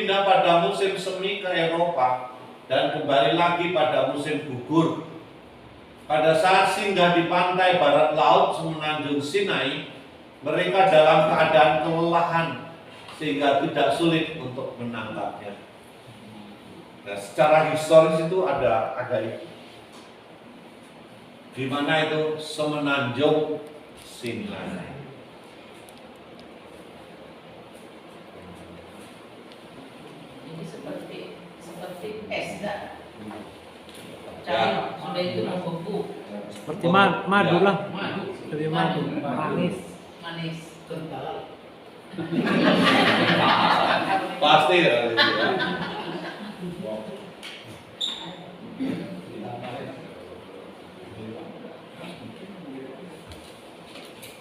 berpindah pada musim semi ke Eropa dan kembali lagi pada musim gugur. Pada saat singgah di pantai barat laut semenanjung Sinai, mereka dalam keadaan kelelahan sehingga tidak sulit untuk menangkapnya. Nah, secara historis itu ada itu. Di mana itu semenanjung Sinai. Ini seperti es dah. Ya. Sudah itu membeku. Seperti madu lah. Madu. Lebih madu. Manis. Manis. Kental. Pasti ya.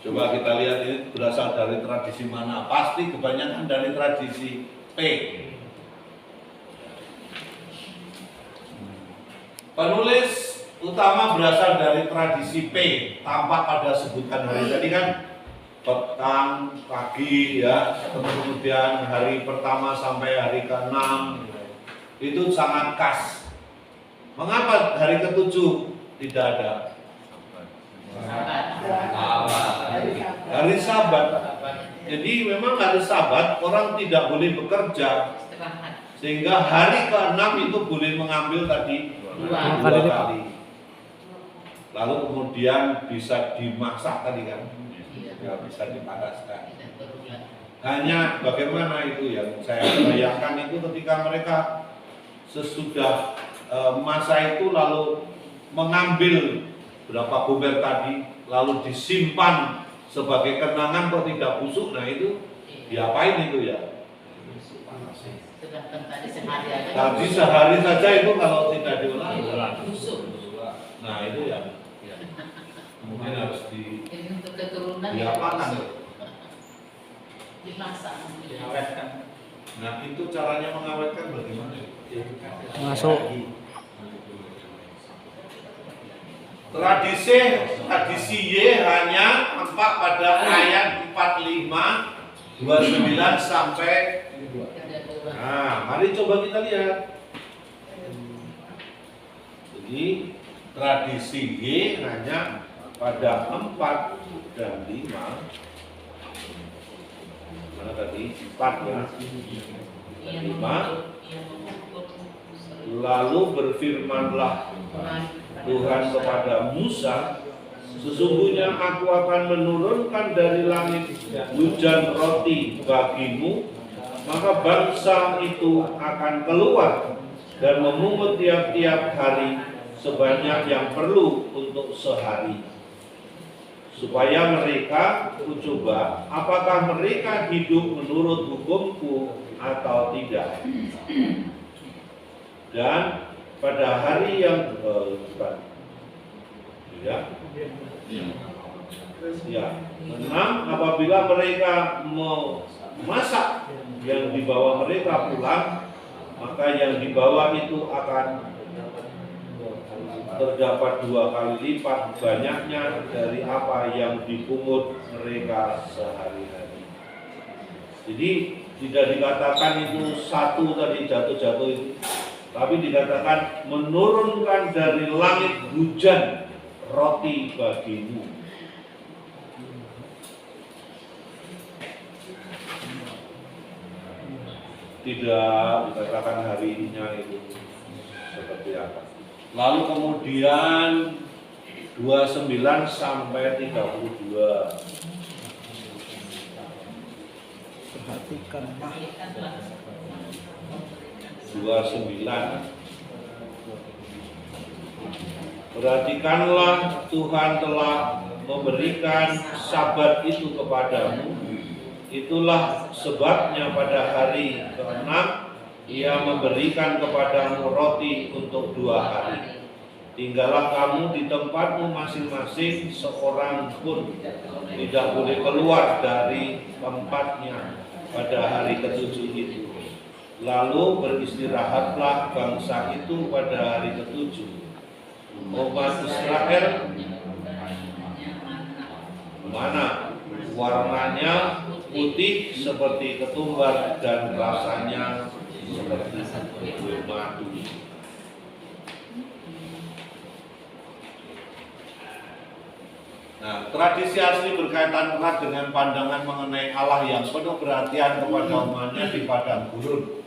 Coba kita lihat ini berasal dari tradisi mana? Pasti kebanyakan dari tradisi P. Penulis utama berasal dari tradisi P, tampak pada sebutan hari tadi kan petang, pagi ya, kemudian hari pertama sampai hari ke-6 itu sangat khas. Mengapa hari ke-7 tidak ada? Hari Sabat. Jadi memang hari Sabat orang tidak boleh bekerja, sehingga hari ke-6 itu boleh mengambil tadi dua kali. Lalu kemudian bisa dimasak tadi kan, ya, bisa dipanaskan. Hanya bagaimana itu yang saya bayangkan itu ketika mereka sesudah masa itu lalu mengambil berapa buber tadi lalu disimpan sebagai kenangan kok tidak busuk, nah itu diapain itu ya? Tadi sehari saja itu kalau tidak diolah busuk. Nah itu ya mungkin harus diapakan, dimasak, diawetkan. Nah itu caranya mengawetkan bagaimana? Masuk. Tradisi Y hanya nampak pada ayat 45, 29 sampai. Nah, mari coba kita lihat. Jadi tradisi Y hanya pada 4 dan 5. Mana tadi? 4 ya. 5. Lalu berfirmanlah Tuhan kepada Musa, sesungguhnya aku akan menurunkan dari langit hujan roti bagimu, maka bangsa itu akan keluar dan memungut tiap-tiap hari sebanyak yang perlu untuk sehari, supaya mereka, aku coba, apakah mereka hidup menurut hukumku atau tidak. Dan pada hari yang enam, apabila mereka memasak yang dibawa mereka pulang, maka yang dibawa itu akan terdapat 2 kali lipat banyaknya dari apa yang dipungut mereka sehari-hari. Jadi tidak dikatakan itu satu tadi jatuh-jatuh itu, tapi dikatakan menurunkan dari langit hujan roti bagimu. Tidak dikatakan harinya itu seperti apa. Lalu kemudian 29 sampai 32. Perhatikanlah. 29. Perhatikanlah, Tuhan telah memberikan Sabat itu kepadamu. Itulah sebabnya pada hari ke-6 Ia memberikan kepadamu roti untuk 2 hari. Tinggallah kamu di tempatmu masing-masing, seorang pun tidak boleh keluar dari tempatnya pada hari ke-7 itu. Lalu beristirahatlah bangsa itu pada hari ke-7. Umat Israel mana? Warnanya putih seperti ketumbar dan rasanya seperti buah madu. Nah, tradisi asli berkaitan erat dengan pandangan mengenai Allah yang penuh perhatian kepada umatnya di padang gurun.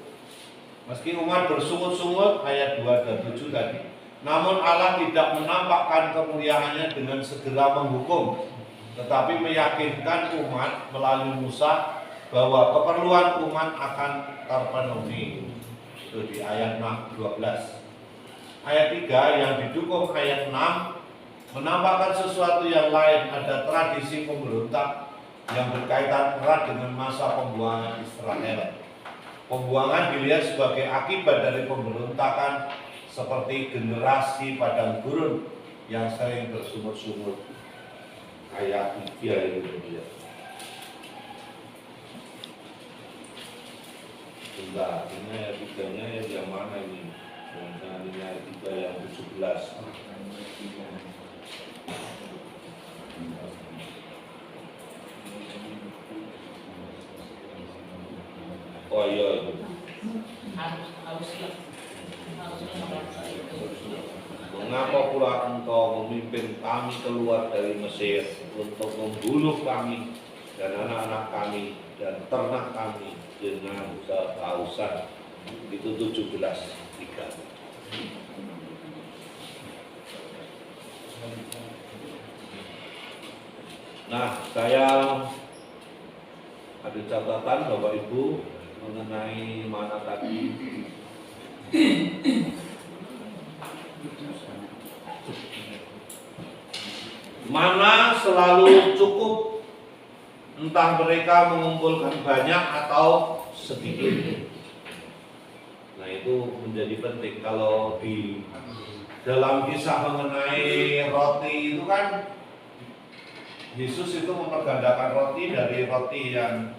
Meski umat bersungut-sungut, ayat 2 dan 7 tadi, namun Allah tidak menampakkan kemuliaannya dengan segera menghukum, tetapi meyakinkan umat melalui Musa bahwa keperluan umat akan terpenuhi. Itu di ayat 12. Ayat 3 yang didukung ayat 6 menampakkan sesuatu yang lain, ada tradisi pemberontak yang berkaitan erat dengan masa pembuangan Israel. Pembuangan dilihat sebagai akibat dari pemberontakan seperti generasi padang gurun yang sering bersungut-sungut. Ayat 3 itu dia. Bentar, ini ayat 3-nya yang mana ini? Jangan ini ayat 3 yang 17. Oh iya itu. Mengapa pula engkau memimpin kami keluar dari Mesir untuk membunuh kami dan anak-anak kami dan ternak kami dengan kehausan? Itu 17:3. Nah, saya ada catatan Bapak Ibu mengenai mana tadi. Mana selalu cukup, entah mereka mengumpulkan banyak atau sedikit. Nah, itu menjadi penting. Kalau di dalam kisah mengenai roti itu kan Yesus itu mempergandakan roti dari roti yang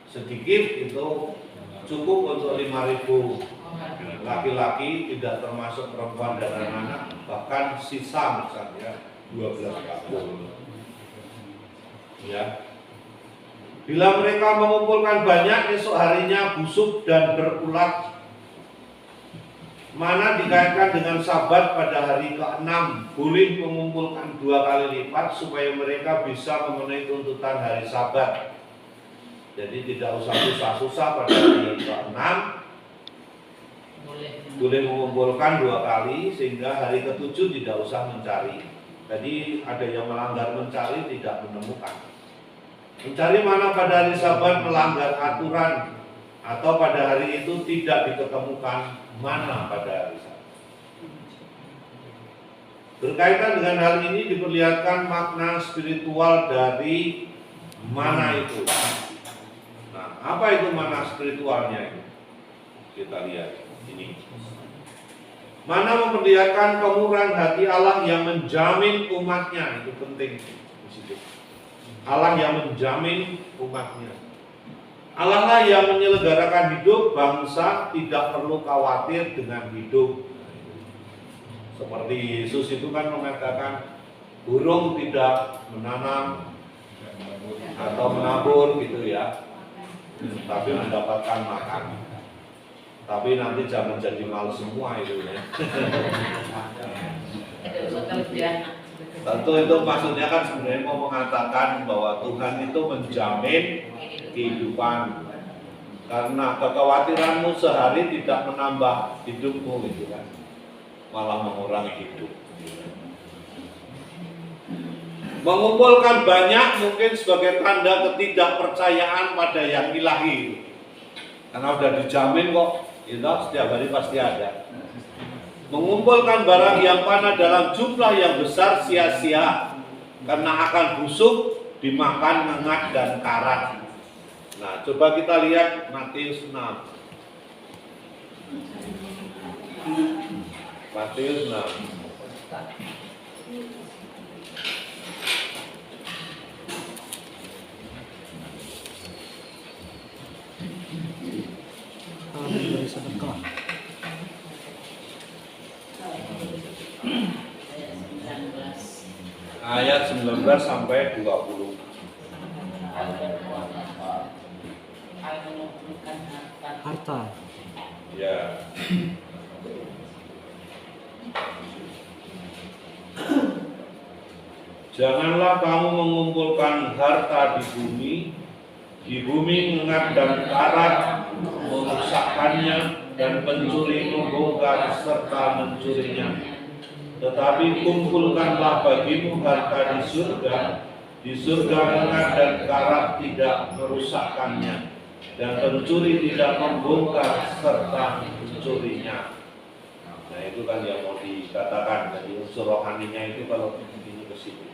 sedikit itu cukup untuk 5.000 laki-laki, tidak termasuk perempuan dan anak-anak, bahkan sisa misalnya 12 kapul. Ya. Bila mereka mengumpulkan banyak, esok harinya busuk dan berulat. Mana dikaitkan dengan Sabat pada hari ke-6 boleh mengumpulkan 2 kali lipat supaya mereka bisa memenuhi tuntutan hari Sabat. Jadi tidak usah susah-susah pada hari ke-6, boleh mengumpulkan 2 kali sehingga hari ke-7 tidak usah mencari. Jadi ada yang melanggar mencari tidak menemukan. Mencari mana pada hari Sabat melanggar aturan atau pada hari itu tidak diketemukan mana pada hari Sabat. Berkaitan dengan hal ini diperlihatkan makna spiritual dari mana itu. Nah, apa itu mana spiritualnya itu? Kita lihat ini. Mana memperlihatkan kemurahan hati Allah yang menjamin umatnya, itu penting di situ. Allah yang menjamin umatnya. Allah lah yang menyelenggarakan hidup bangsa tidak perlu khawatir dengan hidup. Seperti Yesus itu kan mengatakan burung tidak menanam atau menabur gitu ya, tapi mendapatkan makan. Tapi nanti jangan jadi malu semua itu ya. Tentu itu maksudnya kan sebenarnya mau mengatakan bahwa Tuhan itu menjamin kehidupan. Karena kekhawatiranmu sehari tidak menambah hidupmu gitu kan, malah mengurangi hidup. Mengumpulkan banyak mungkin sebagai tanda ketidakpercayaan pada yang ilahi. Karena udah dijamin kok, itu setiap hari pasti ada. Mengumpulkan barang yang panas dalam jumlah yang besar sia-sia karena akan busuk, dimakan ngengat dan karat. Nah, coba kita lihat Matius 6. Matius 6. Dari sedekah. Ayat 19 sampai 20. Harta. Ya. Janganlah kamu mengumpulkan harta di bumi mengat dan karat merusakkannya dan pencuri membongkar serta mencurinya. Tetapi kumpulkanlah bagimu harta di surga mengat dan karat tidak merusakkannya, dan pencuri tidak membongkar serta mencurinya. Nah itu kan yang mau dikatakan, jadi unsur rohaninya itu kalau ini ke situ.